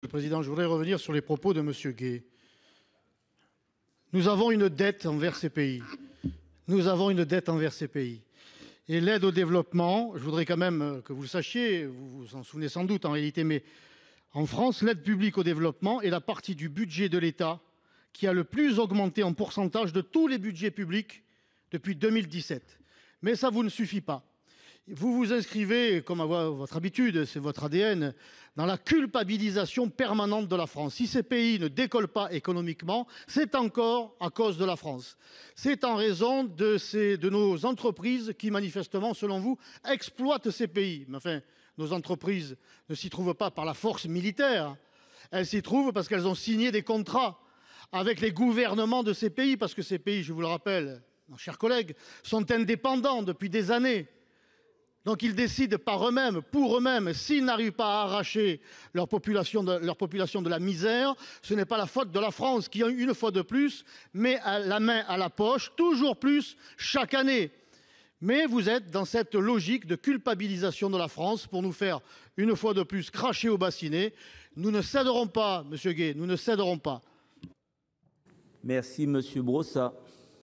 Monsieur le Président, je voudrais revenir sur les propos de M. Gay. Nous avons une dette envers ces pays. Nous avons une dette envers ces pays. Et l'aide au développement, je voudrais quand même que vous le sachiez, vous vous en souvenez sans doute en réalité, mais en France, l'aide publique au développement est la partie du budget de l'État qui a le plus augmenté en pourcentage de tous les budgets publics depuis 2017. Mais ça vous ne suffit pas. Vous vous inscrivez, comme à votre habitude, c'est votre ADN, dans la culpabilisation permanente de la France. Si ces pays ne décollent pas économiquement, c'est encore à cause de la France. C'est en raison de nos entreprises qui, manifestement, selon vous, exploitent ces pays. Mais enfin, nos entreprises ne s'y trouvent pas par la force militaire. Elles s'y trouvent parce qu'elles ont signé des contrats avec les gouvernements de ces pays, parce que ces pays, je vous le rappelle, chers collègues, sont indépendants depuis des années. Donc ils décident par eux-mêmes, pour eux-mêmes. S'ils n'arrivent pas à arracher leur population de la misère, ce n'est pas la faute de la France qui, une fois de plus, met la main à la poche, toujours plus, chaque année. Mais vous êtes dans cette logique de culpabilisation de la France pour nous faire, une fois de plus, cracher au bassinet. Nous ne céderons pas, monsieur Gay, nous ne céderons pas. Merci, monsieur Brossat.